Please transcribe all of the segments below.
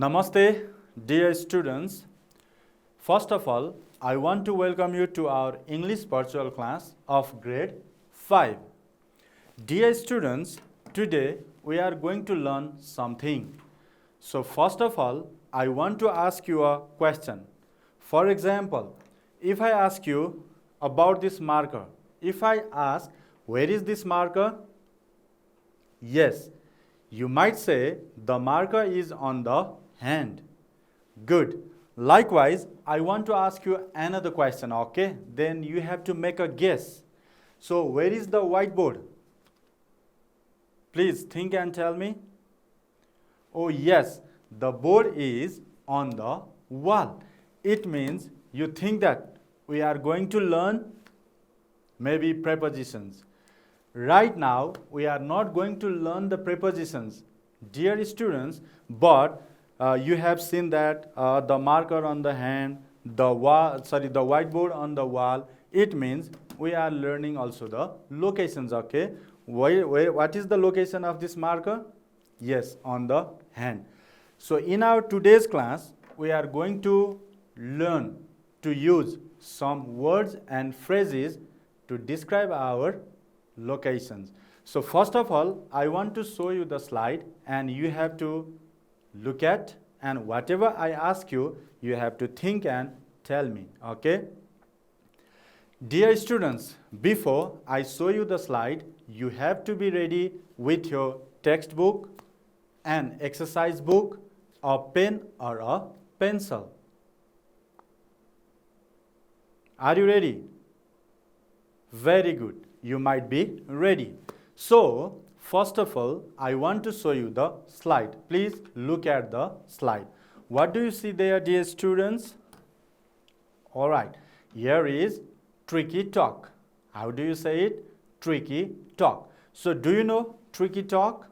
Namaste, dear students. First of all, I want to welcome you to our English virtual class of grade 5. Dear students, today we are going to learn something. So first of all, I want to ask you a question. For example, if I ask you about this marker, if I ask, where is this marker? Yes, you might say the marker is on the hand. Good. Likewise, I want to ask you another question, okay? Then you have to make a guess. So, where is the whiteboard? Please think and tell me. Oh, yes, the board is on the wall. It means you think that we are going to learn maybe prepositions. Right now, we are not going to learn the prepositions, dear students, but you have seen that the marker on the hand, the whiteboard on the wall. It means we are learning also the locations. Okay, what is the location of this marker? Yes, on the hand. So in our today's class, we are going to learn to use some words and phrases to describe our locations. So first of all, I want to show you the slide and you have to look at, and whatever I ask you, you have to think and tell me, okay? Dear students, before I show you the slide, you have to be ready with your textbook, an exercise book, a pen or a pencil. Are you ready? Very good. You might be ready. So, first of all, I want to show you the slide. Please look at the slide. What do you see there, dear students? All right. Here is tricky talk. How do you say it? Tricky talk. So, do you know tricky talk?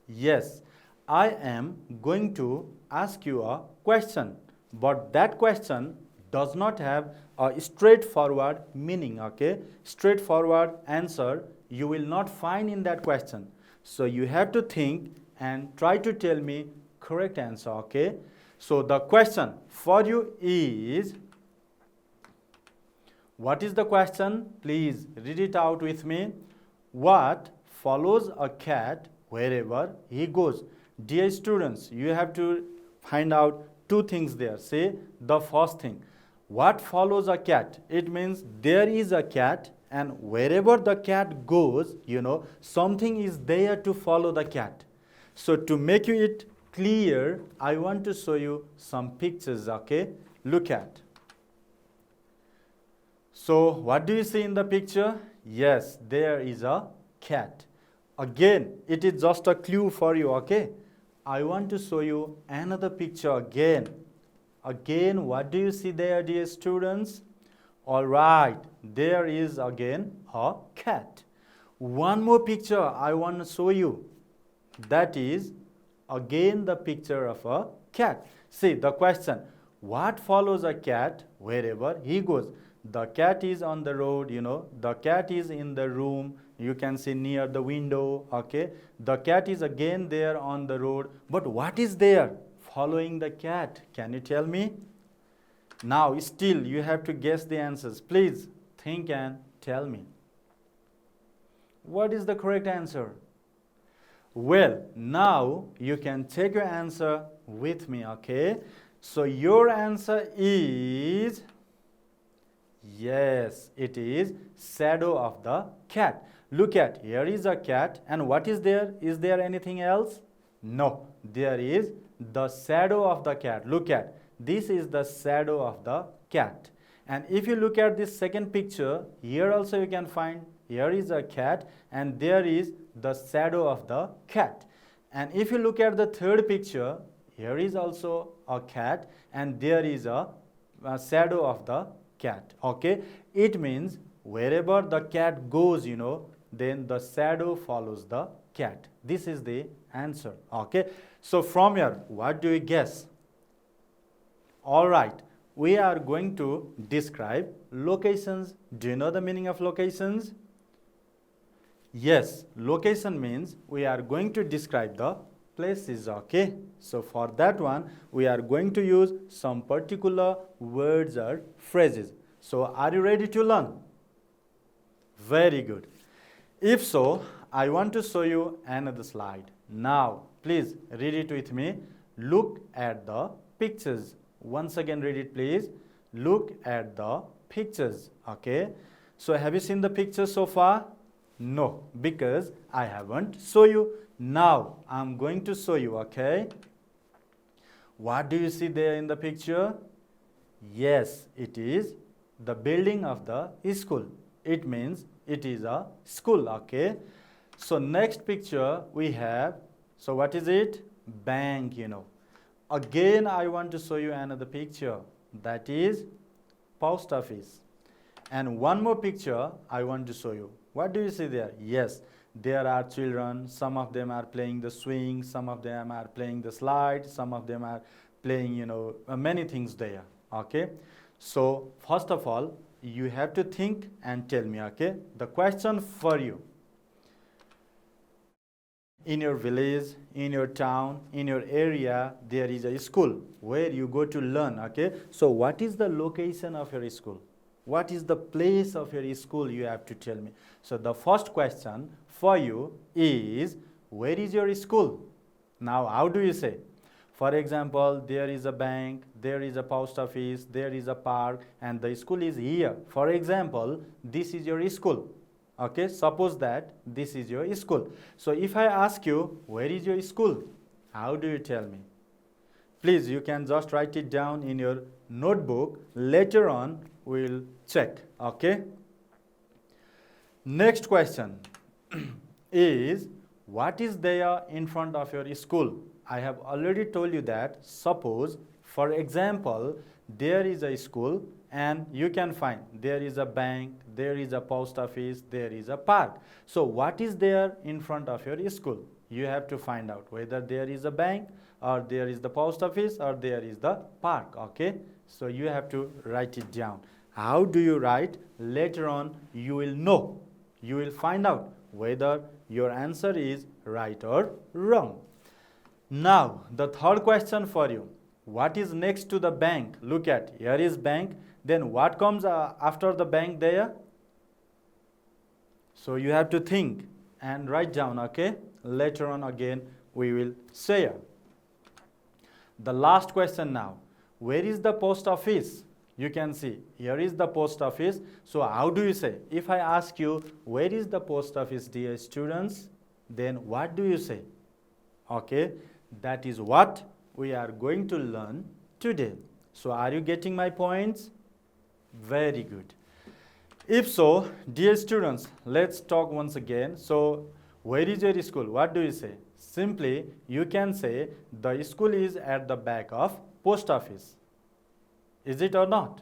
Yes. I am going to ask you a question, but that question does not have a straightforward meaning, okay? Straightforward answer you will not find in that question. So you have to think and try to tell me correct answer, okay? So the question for you is, what is the question? Please read it out with me. What follows a cat wherever he goes? Dear students, you have to find out two things there. Say the first thing. What follows a cat? It means there is a cat and wherever the cat goes, something is there to follow the cat. So to make it clear, I want to show you some pictures, okay? Look at. So what do you see in the picture? Yes, there is a cat. Again, it is just a clue for you, okay? I want to show you another picture again. Again, what do you see there, dear students? All right, there is again a cat. One more picture I want to show you. That is again the picture of a cat. See the question, what follows a cat wherever he goes? The cat is on the road, the cat is in the room, you can see near the window, okay? The cat is again there on the road, but what is there following the cat? Can you tell me? Now, still you have to guess the answers. Please think and tell me. What is the correct answer? Well, now you can take your answer with me, okay? So your answer is, yes, it is shadow of the cat. Look at, here is a cat, and what is there? Is there anything else? No, there is the shadow of the cat. Look at, this is the shadow of the cat. And if you look at this second picture, here also you can find, here is a cat and there is the shadow of the cat. And if you look at the third picture, here is also a cat and there is a shadow of the cat, okay? It means wherever the cat goes, then the shadow follows the cat. This is the answer, okay? So from here, what do you guess? All right, we are going to describe locations. Do you know the meaning of locations? Yes, location means we are going to describe the places. Okay, so for that one we are going to use some particular words or phrases. So are you ready to learn? Very good. If so, I want to show you another slide. Now please read it with me. Look at the pictures. Once again read it please. Look at the pictures. Okay, so have you seen the pictures so far? No, because I haven't shown you. Now I'm going to show you. Okay, what do you see there in the picture? Yes, it is the building of the school. It means it is a school. Okay, so next picture we have, so what is it? Bank, Again I want to show you another picture, that is post office. And one more picture I want to show you. What do you see there? Yes, there are children. Some of them are playing the swing, some of them are playing the slide, some of them are playing, many things there. Okay, so first of all you have to think and tell me. Okay, the question for you: in your village, in your town, in your area, there is a school where you go to learn. Okay, so what is the location of your school? What is the place of your school? You have to tell me. So the first question for you is, where is your school? Now how do you say? For example, there is a bank, there is a post office, there is a park, and the school is here. For example, this is your school. Okay, suppose that this is your school. So if I ask you, where is your school? How do you tell me? Please, you can just write it down in your notebook. Later on, we'll check. Okay. Next question is, what is there in front of your school? I have already told you that. Suppose, for example, there is a school and you can find there is a bank, there is a post office, there is a park. So what is there in front of your school? You have to find out whether there is a bank, or there is the post office, or there is the park. Okay, so you have to write it down. How do you write? Later on you will know. You will find out whether your answer is right or wrong. Now the third question for you: what is next to the bank? Look at, here is bank, then what comes after the bank there? So you have to think and write down. Okay, later on again we will share. The last question now: where is the post office? You can see here is the post office. So how do you say? If I ask you, where is the post office, dear students, then what do you say? Okay, that is what we are going to learn today. So are you getting my points? Very good. If so, dear students, let's talk once again. So where is your school? What do you say? Simply you can say the school is at the back of post office. Is it or not?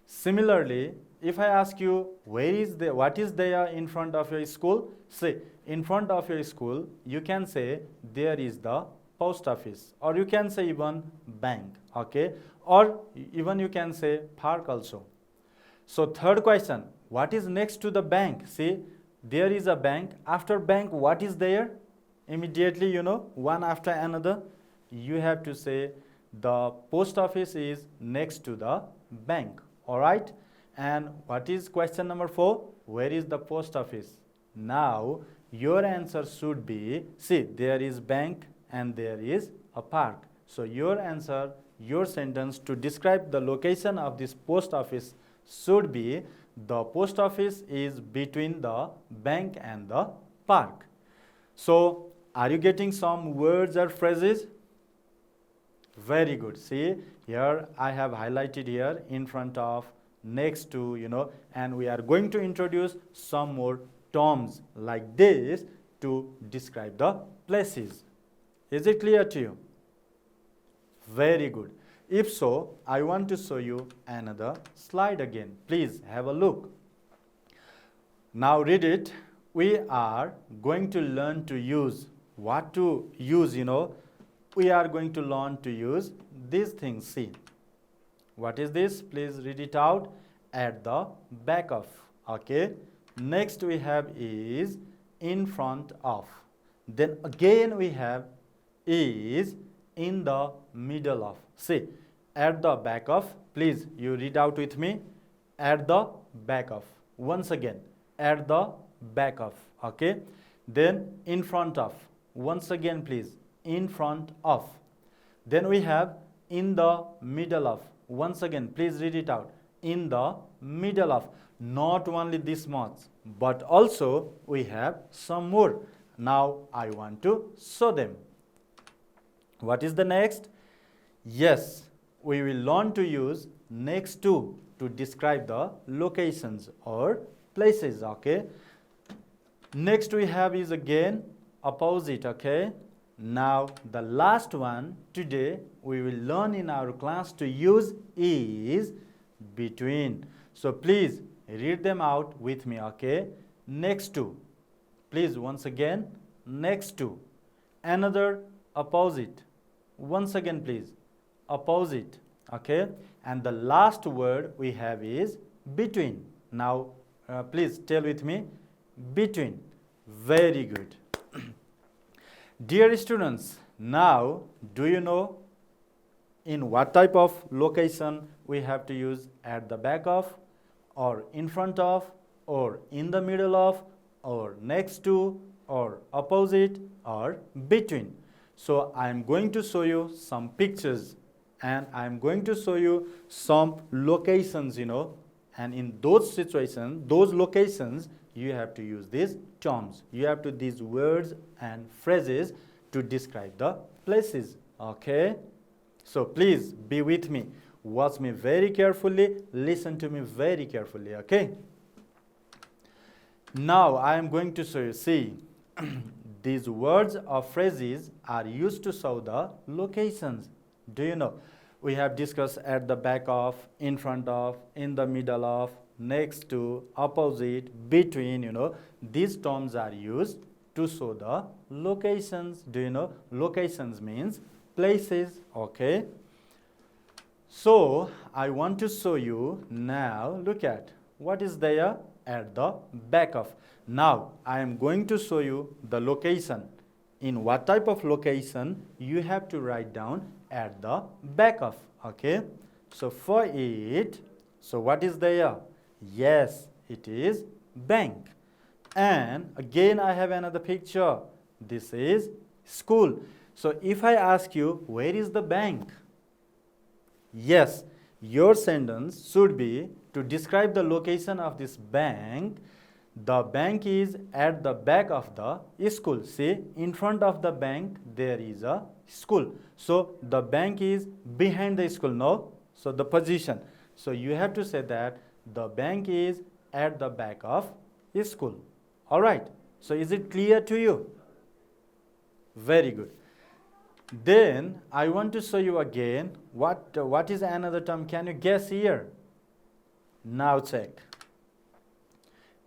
Similarly, if I ask you, what is there in front of your school? Say, in front of your school, you can say there is the post office, or you can say even bank. Okay, or even you can say park also. So third question: what is next to the bank? See, there is a bank. After bank, what is there? Immediately, one after another. You have to say the post office is next to the bank. All right. And what is question number 4? Where is the post office? Now your answer should be, see, there is bank and there is a park. So your answer, your sentence to describe the location of this post office should be, the post office is between the bank and the park. So are you getting some words or phrases? Very good. See, here I have highlighted here, in front of, next to, and we are going to introduce some more terms like this to describe the places. Is it clear to you? Very good. If so, I want to show you another slide again. Please have a look. Now read it. We are going to learn to use, what to use, we are going to learn to use these things. See, what is this? Please read it out. At the back of. Okay. Next we have is in front of. Then again we have is in the middle of. See, at the back of, please you read out with me, at the back of. Once again, at the back of, okay. Then in front of, once again please, in front of. Then we have in the middle of, once again please read it out, in the middle of. Not only this much, but also we have some more. Now I want to show them. What is the next? Yes, we will learn to use next to describe the locations or places, okay. Next we have is again opposite, okay. Now the last one today we will learn in our class to use is between. So please read them out with me, okay. Next to, please once again, next to. Another, opposite. Once again please, opposite, okay. And the last word we have is between. Now please tell with me, between. Very good. Dear students, now do you know in what type of location we have to use at the back of, or in front of, or in the middle of, or next to, or opposite, or between? So I am going to show you some pictures and I am going to show you some locations, and in those situations, those locations, you have to use these terms. You have to these words and phrases to describe the places, okay. So please be with me, watch me very carefully, listen to me very carefully, okay. Now I am going to show you, see, these words or phrases are used to show the locations. Do you know? We have discussed at the back of, in front of, in the middle of, next to, opposite, between, these terms are used to show the locations. Do you know? Locations means places, okay. So I want to show you now, look at what is there at the back of. Now I am going to show you the location. In what type of location you have to write down at the back of, okay. So for it, so what is there? Yes, it is bank. And again I have another picture. This is school. So if I ask you, where is the bank? Yes, your sentence should be to describe the location of this bank. The bank is at the back of the school. See, in front of the bank there is a school. So the bank is behind the school, no? So the position. So you have to say that the bank is at the back of school. Alright, so is it clear to you? Very good. Then I want to show you again what is another term. Can you guess here? Now check.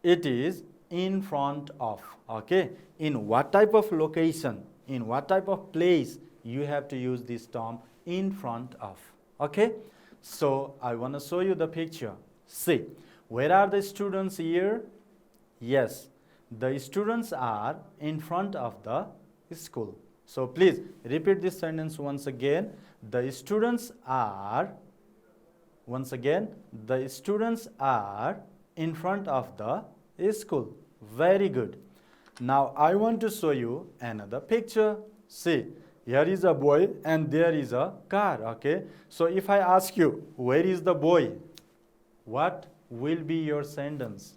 It is in front of, okay. In what type of location, in what type of place you have to use this term in front of, okay. So I want to show you the picture. See, where are the students here? Yes, the students are in front of the school. So please repeat this sentence once again. The students are, once again, the students are in front of the school. Very good. Now I want to show you another picture. See, here is a boy and there is a car, okay. So if I ask you, where is the boy? What will be your sentence?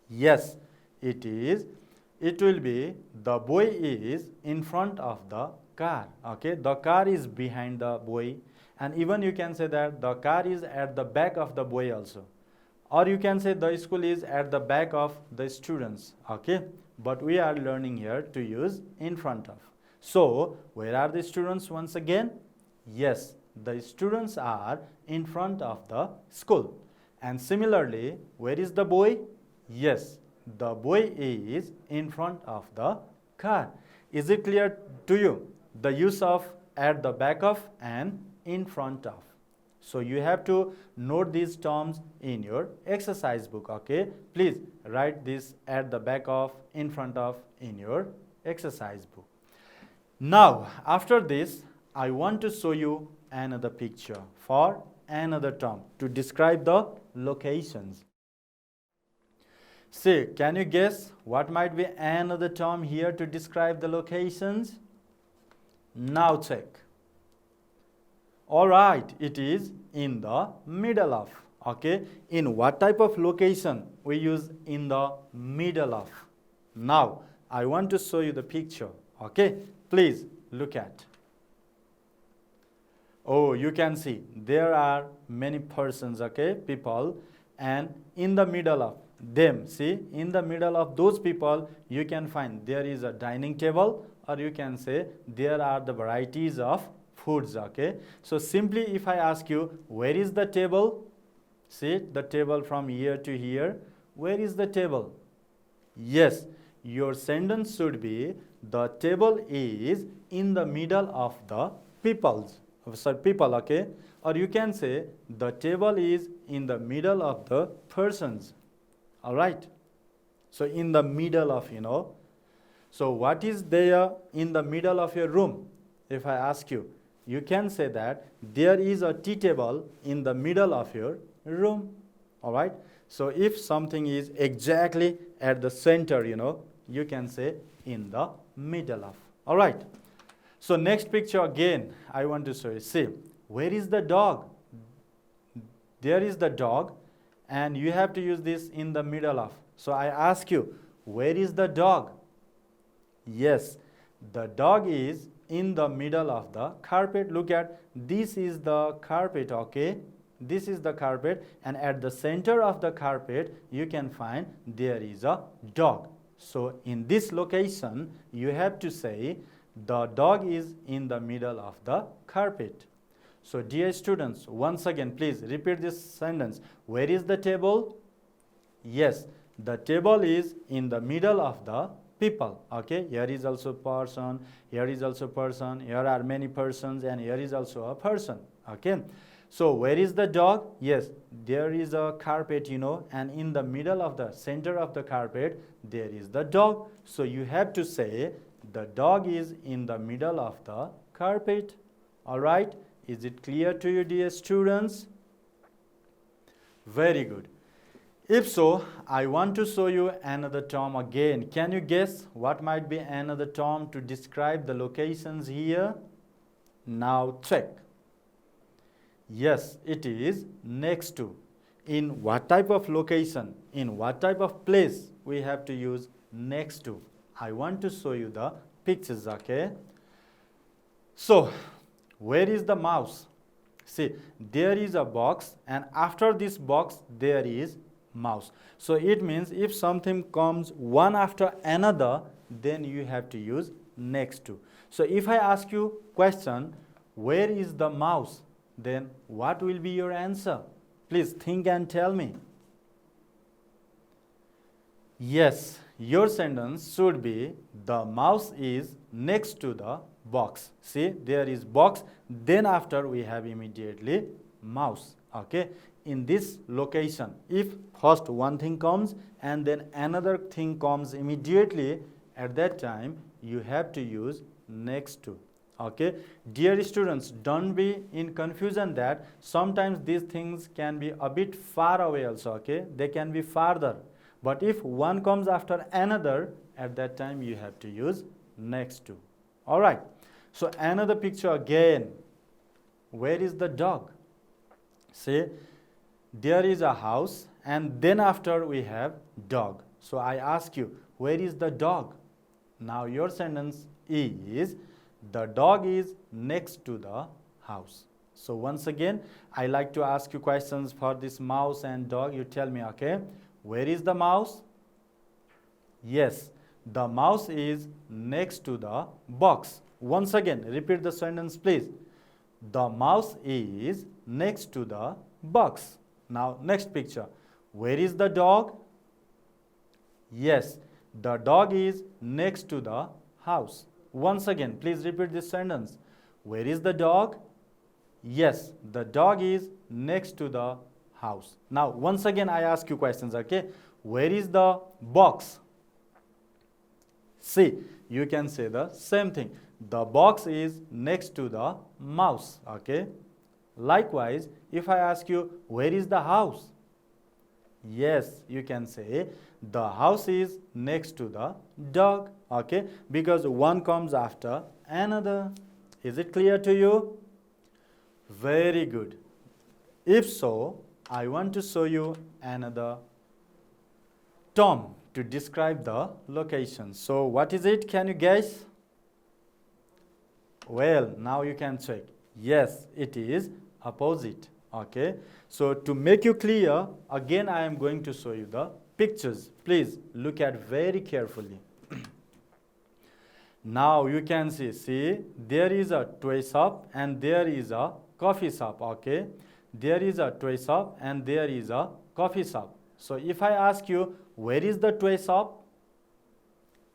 Yes, it will be the boy is in front of the car, okay. The car is behind the boy, and even you can say that the car is at the back of the boy also, or you can say the school is at the back of the students, okay. But we are learning here to use in front of. So where are the students once again? Yes, the students are in front of the school. And similarly, where is the boy? Yes, the boy is in front of the car. Is it clear to you? The use of at the back of and in front of. So you have to note these terms in your exercise book, okay. Please write this at the back of, in front of in your exercise book. Now, after this, I want to show you another picture for another term to describe the locations. See, can you guess what might be another term here to describe the locations? Now check. Alright, it is in the middle of. Okay, in what type of location we use in the middle of? Now, I want to show you the picture. Okay, please look at. Oh, you can see there are many persons, okay, people, and in the middle of them, see, in the middle of those people, you can find there is a dining table, or you can say there are the varieties of foods, okay. So simply if I ask you, where is the table? See, the table from here to here, where is the table? Yes, your sentence should be, the table is in the middle of the people, okay. Or you can say, the table is in the middle of the persons. All right. So in the middle of, So what is there in the middle of your room? If I ask you, you can say that there is a tea table in the middle of your room. All right. So if something is exactly at the center, you can say in the middle of. All right. So next picture again, I want to show you. See, where is the dog? There is the dog, and you have to use this in the middle of. So I ask you, where is the dog? Yes, the dog is in the middle of the carpet. Look at, this is the carpet, okay? This is the carpet, and at the center of the carpet, you can find there is a dog. So in this location, you have to say, the dog is in the middle of the carpet. So dear students, once again, please repeat this sentence. Where is the table? Yes, the table is in the middle of the people. Okay, here is also person, here is also person, here are many persons, and here is also a person. Okay, so where is the dog? Yes, there is a carpet, and in the middle of the center of the carpet, there is the dog. So you have to say, the dog is in the middle of the carpet. All right. Is it clear to you, dear students? Very good. If so, I want to show you another term again. Can you guess what might be another term to describe the locations here? Now check. Yes, it is next to. In what type of location, in what type of place we have to use next to? I want to show you the pictures, okay? So, where is the mouse? See, there is a box, and after this box, there is mouse. So it means if something comes one after another, then you have to use next to. So if I ask you question, where is the mouse? Then what will be your answer? Please think and tell me. Yes, your sentence should be, the mouse is next to the box. See, there is box, then after we have immediately mouse. Okay, in this location, if first one thing comes and then another thing comes immediately, at that time you have to use next to. Okay, dear students, don't be in confusion that sometimes these things can be a bit far away also. Okay, they can be farther, but if one comes after another, at that time you have to use next to. All right, so another picture again. Where is the dog? Say, there is a house, and then after we have dog. So I ask you, where is the dog? Now your sentence is, the dog is next to the house. So once again, I like to ask you questions for this mouse and dog. You tell me, okay, where is the mouse? Yes, the mouse is next to the box. Once again, repeat the sentence, please. The mouse is next to the box. Now, next picture. Where is the dog? Yes, the dog is next to the house. Once again, please repeat this sentence. Where is the dog? Yes, the dog is next to the house. Now, once again, I ask you questions, okay? Where is the box? See, you can say the same thing. the box is next to the mouse. Okay. Likewise, if I ask you, where is the house? Yes, you can say the house is next to the dog. Okay, because one comes after another. Is it clear to you? Very good. If so, I want to show you another term to describe the location. So what is it? Can you guess? Well, now you can check. Yes, it is opposite. Okay. So to make you clear, again I am going to show you the pictures. Please look at very carefully. Now you can see there is a toy shop and there is a coffee shop. Okay. There is a toy shop and there is a coffee shop. So if I ask you, where is the toy shop?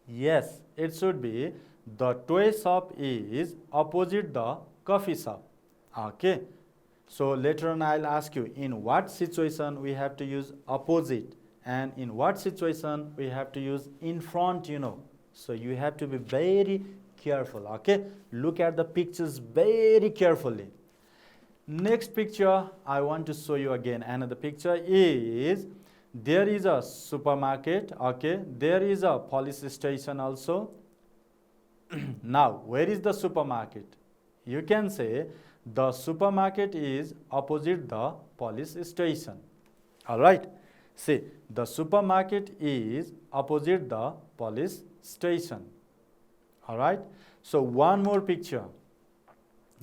Yes, it should be the toy shop is opposite the coffee shop. Okay. So later on I'll ask you in what situation we have to use opposite and in what situation we have to use in front, you know. So you have to be very careful. Okay. Look at the pictures very carefully. Next picture I want to show you again. Another picture is there is a supermarket. Okay. There is a police station also. Now, where is the supermarket? You can say the supermarket is opposite the police station. All right. See, the supermarket is opposite the police station. All right. So one more picture.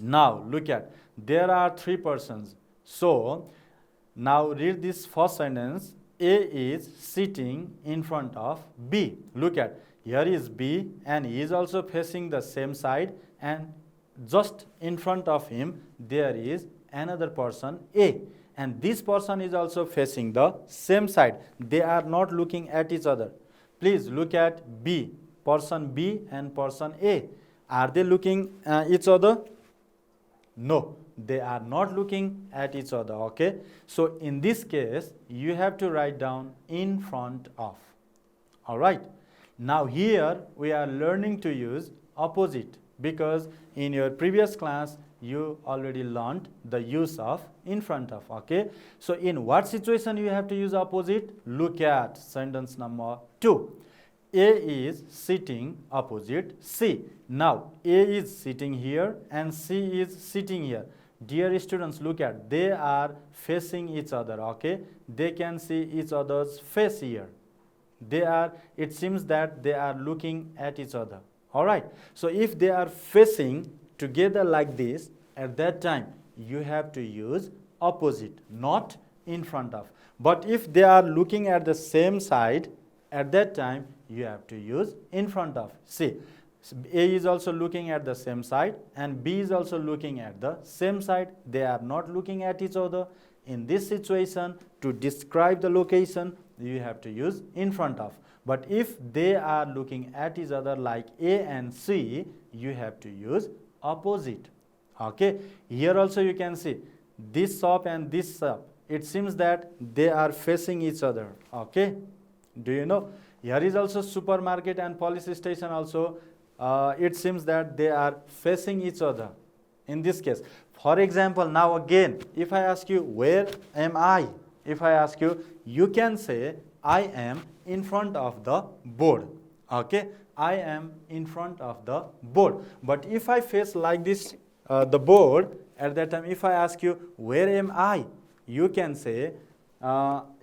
Now look at, there are three persons. So now read this first sentence. A is sitting in front of B. Look at, here is B and he is also facing the same side, and just in front of him there is another person A, and this person is also facing the same side. They are not looking at each other. Please look at B, person B and person A. Are they looking each other? No, they are not looking at each other. Okay. So in this case you have to write down in front of. All right. Now here we are learning to use opposite, because in your previous class you already learned the use of in front of. Okay. So in what situation you have to use opposite? Look at sentence number 2. A is sitting opposite C. Now A is sitting here and C is sitting here. Dear students, look at, they are facing each other. Okay. They can see each other's face here. It seems that they are looking at each other. All right. So if they are facing together like this, at that time you have to use opposite, not in front of. But if they are looking at the same side, at that time you have to use in front of. See, A is also looking at the same side and B is also looking at the same side. They are not looking at each other. In this situation, to describe the location, you have to use in front of. But if they are looking at each other like A and C, you have to use opposite. Okay. Here also you can see this shop and this shop. It seems that they are facing each other. Okay. Do you know? Here is also supermarket and police station also. It seems that they are facing each other in this case. For example, now again, if I ask you, where am I? If I ask you, you can say, I am in front of the board. Okay, I am in front of the board. But if I face like this, the board, at that time, if I ask you, where am I? You can say,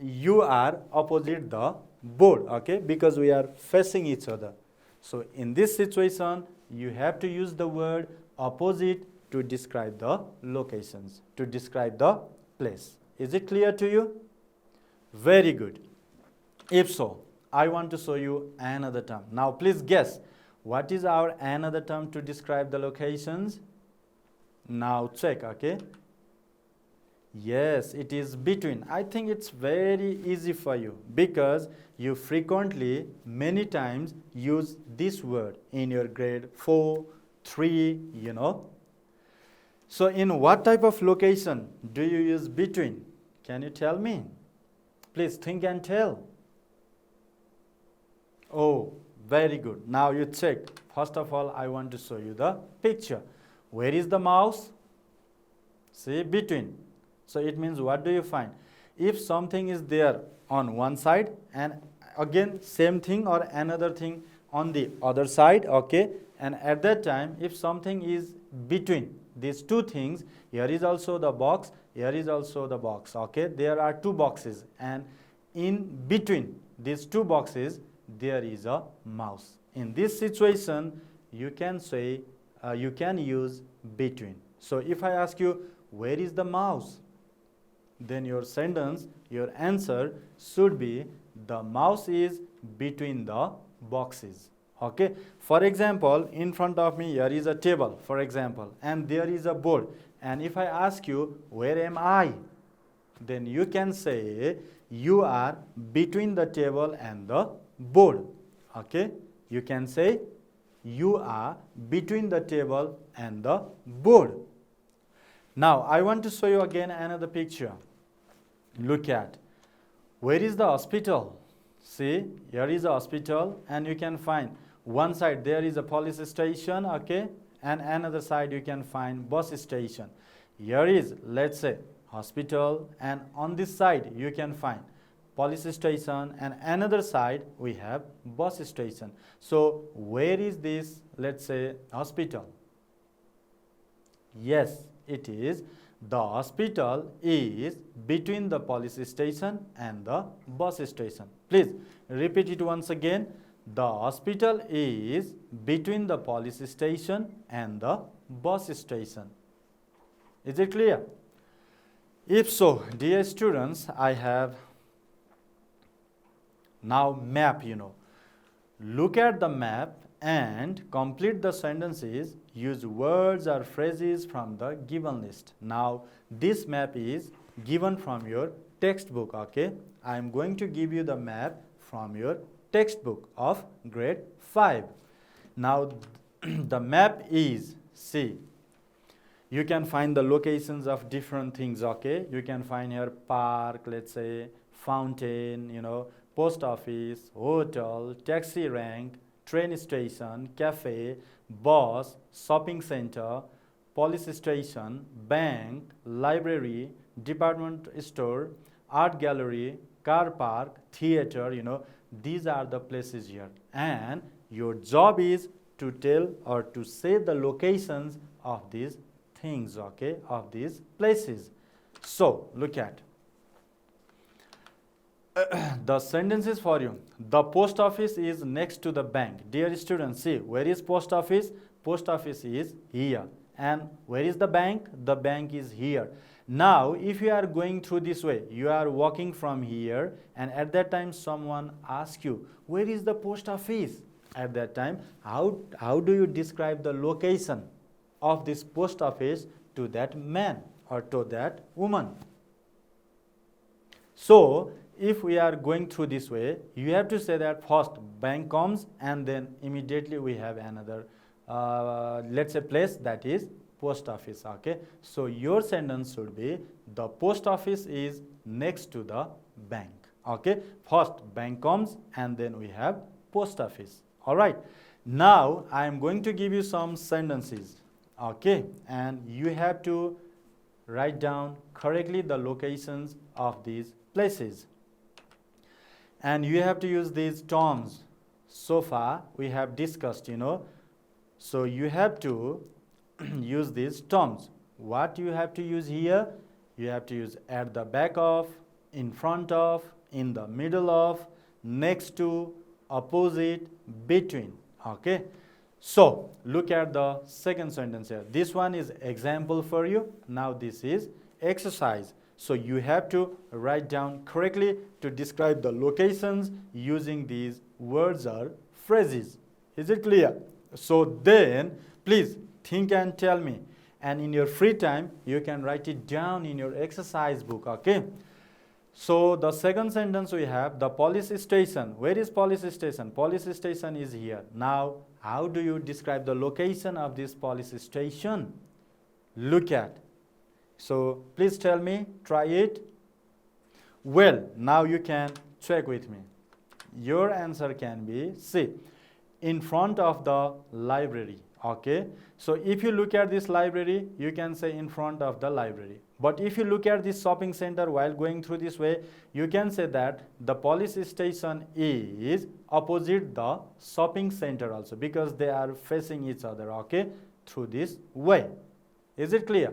you are opposite the board. Okay, because we are facing each other. So in this situation, you have to use the word opposite to describe the locations, to describe the place. Is it clear to you? Very good. If so, I want to show you another term. Now please guess, what is our another term to describe the locations? Now check, okay? Yes, it is between. I think it's very easy for you because you frequently, many times use this word in your grade 4, 3, you know. So in what type of location do you use between? Can you tell me? Please think and tell. Oh, very good. Now you check. First of all, I want to show you the picture. Where is the mouse? See, between. So it means what do you find? If something is there on one side and again same thing or another thing on the other side, okay, and at that time if something is between these two things, here is also the box, here is also the box, okay, there are two boxes and in between these two boxes there is a mouse. In this situation you can say you can use between. So if I ask you where is the mouse, then your sentence, your answer should be the mouse is between the boxes. Okay. For example, in front of me here is a table, for example, and there is a board. And if I ask you where am I, then you can say you are between the table and the board. Okay. You can say you are between the table and the board. Now I want to show you again another picture. Look at, where is the hospital? See, here is a hospital and you can find one side there is a police station, okay, and another side you can find bus station. Here is, let's say, hospital, and on this side you can find police station, and another side we have bus station. So where is this, let's say, hospital? Yes, it is. The hospital is between the police station and the bus station. Please repeat it once again. The hospital is between the police station and the bus station. Is it clear? If so, dear students, I have now map, Look at the map and complete the sentences. Use words or phrases from the given list. Now this map is given from your textbook, okay? I am going to give you the map from your textbook of grade 5. Now the map is, see, you can find the locations of different things, okay? You can find here park, let's say, fountain, post office, hotel, taxi rank, train station, cafe, bus, shopping center, police station, bank, library, department store, art gallery, car park, theater, these are the places here. And your job is to tell or to say the locations of these things, okay, of these places. So, look at the sentences for you. The post office is next to the bank. Dear students, see, where is post office? Post office is here. And where is the bank? The bank is here. Now, if you are going through this way, you are walking from here, and at that time someone asks you, where is the post office? At that time, how do you describe the location of this post office to that man or to that woman? So, if we are going through this way, you have to say that first bank comes and then immediately we have another, let's say, place, that is post office, okay? So your sentence should be, the post office is next to the bank, okay? First bank comes and then we have post office, all right? Now I am going to give you some sentences, okay? And you have to write down correctly the locations of these places. And you have to use these terms. So far we have discussed, So you have to use these terms. What you have to use here? You have to use at the back of, in front of, in the middle of, next to, opposite, between, okay? So look at the second sentence here. This one is example for you. Now this is exercise. So you have to write down correctly to describe the locations using these words or phrases. Is it clear? So then, please think and tell me. And in your free time, you can write it down in your exercise book, okay? So the second sentence we have, the police station. Where is police station? Police station is here. Now, how do you describe the location of this police station? Look at. So please tell me, try it. Well, now you can check with me. Your answer can be, see, in front of the library. Okay, so if you look at this library, you can say in front of the library. But if you look at this shopping center while going through this way, you can say that the police station is opposite the shopping center also, because they are facing each other, okay, through this way. Is it clear?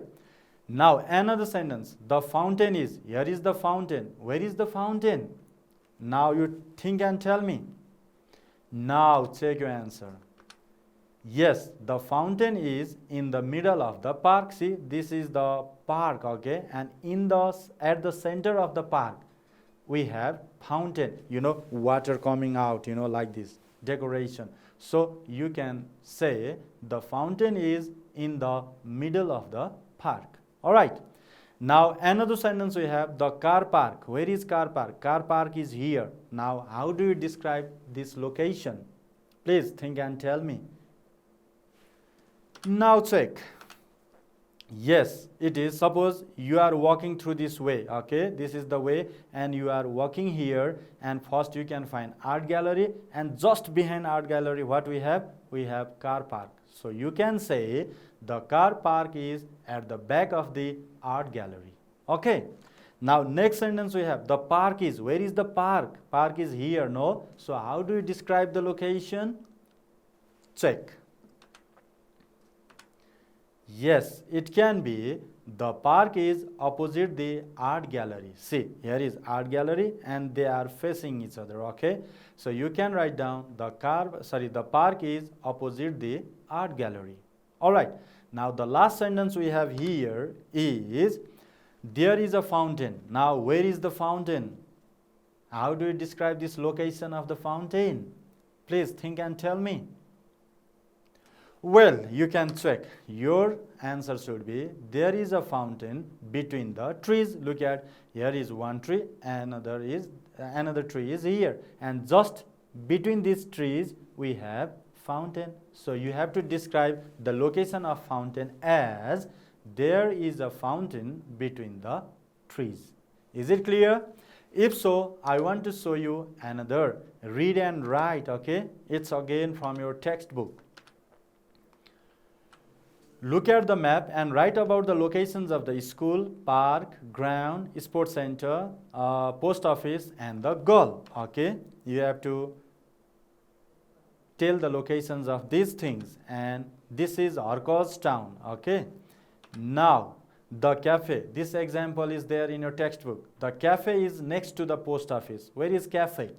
Now another sentence, the fountain is, here is the fountain. Where is the fountain? Now you think and tell me. Now check your answer. Yes, the fountain is in the middle of the park. See, this is the park, okay, and at the center of the park we have fountain, water coming out, like this decoration. So you can say the fountain is in the middle of the park. All right. Now another sentence we have, the car park. Where is car park? Car park is here. Now how do you describe this location? Please think and tell me. Now check. Yes, it is. Suppose you are walking through this way, okay, this is the way, and you are walking here, and first you can find art gallery, and just behind art gallery what we have car park. So you can say the car park is at the back of the art gallery. Okay, now next sentence we have, the park is, where is the park? Park is here, no? So how do you describe the location? Check. Yes, it can be the park is opposite the art gallery. See, here is art gallery and they are facing each other, okay? So you can write down the park is opposite the art gallery. All right. Now the last sentence we have here is, there is a fountain. Now where is the fountain? How do you describe this location of the fountain? Please think and tell me. Well, you can check. Your answer should be, there is a fountain between the trees. Look at, here is one tree, another tree is here, and just between these trees we have fountain. So you have to describe the location of fountain as, there is a fountain between the trees. Is it clear? If so, I want to show you another read and write, okay? It's again from your textbook. Look at the map and write about the locations of the school, park, ground, sports center, post office and the goal. Okay, you have to tell the locations of these things, and this is Arcos town. Okay, now the cafe, this example is there in your textbook. The cafe is next to the post office. Where is cafe?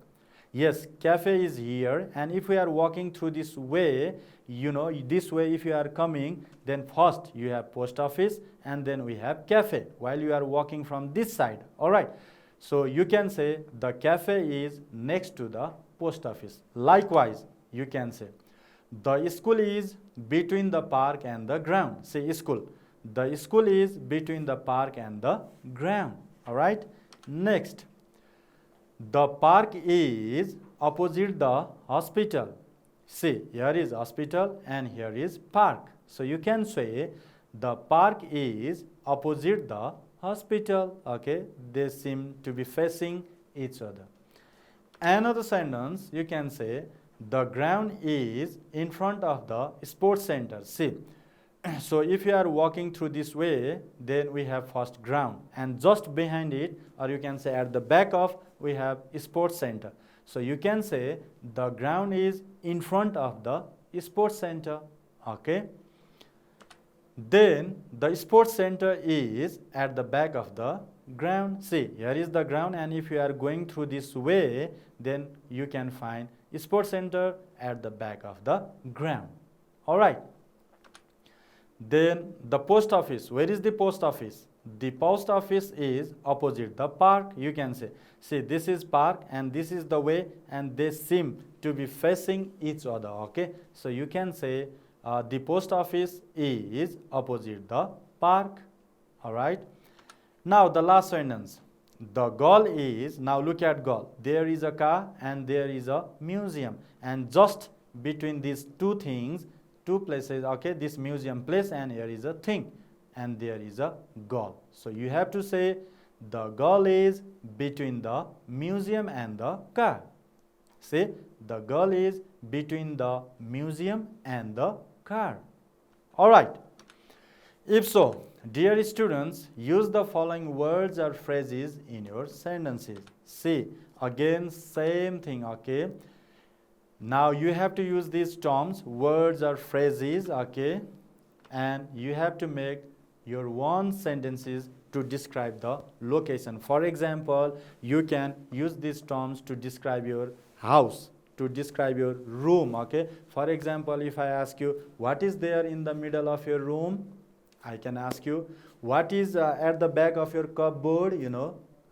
Yes, cafe is here, and if we are walking through this way, this way if you are coming, then first you have post office and then we have cafe while you are walking from this side. All right, so you can say the cafe is next to the post office. Likewise, you can say the school is between the park and the ground. Say school. The school is between the park and the ground. All right, next, the park is opposite the hospital. See, here is hospital and here is park. So you can say the park is opposite the hospital. Okay, they seem to be facing each other. Another sentence, you can say the ground is in front of the sports center. See, so if you are walking through this way, then we have first ground, and just behind it, or you can say at the back of, we have sports center. So you can say the ground is in front of the sports center. Okay, then the sports center is at the back of the ground. See, here is the ground, and if you are going through this way, then you can find sports center at the back of the ground. All right. Then the post office. Where is the post office? The post office is opposite the park. You can say, see, this is park and this is the way, and they seem to be facing each other. Okay, so you can say the post office is opposite the park. All right. Now the last sentence. The goal is, now look at goal. There is a car and there is a museum, and just between these two things, two places, okay, this museum place and here is a thing, and there is a goal. So you have to say the goal is between the museum and the car. See, the goal is between the museum and the car. Alright. If so, dear students, use the following words or phrases in your sentences. See, again same thing, okay? Now you have to use these terms, words or phrases, okay? And you have to make your one sentences to describe the location. For example, you can use these terms to describe your house, to describe your room, okay? For example, if I ask you, what is there in the middle of your room? I can ask you, what is at the back of your cupboard?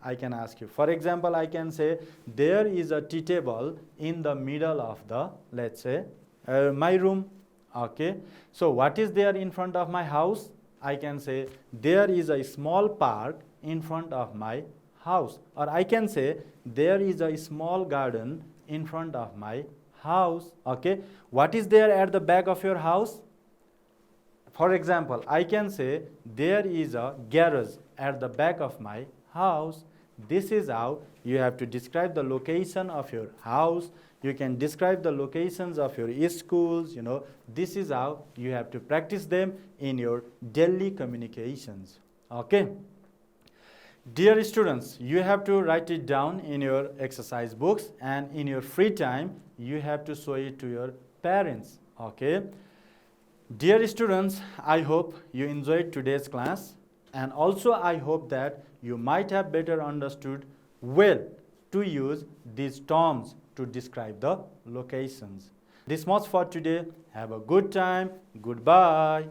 I can ask you. For example, I can say, there is a tea table in the middle of the, let's say, my room. Okay. So what is there in front of my house? I can say, there is a small park in front of my house. Or I can say, there is a small garden in front of my house. Okay. What is there at the back of your house? For example, I can say, there is a garage at the back of my house. This is how you have to describe the location of your house. You can describe the locations of your schools. This is how you have to practice them in your daily communications. Okay. Dear students, you have to write it down in your exercise books, and in your free time, you have to show it to your parents. Okay. Dear students, I hope you enjoyed today's class, and also I hope that you might have better understood well to use these terms to describe the locations. This much for today. Have a good time. Goodbye.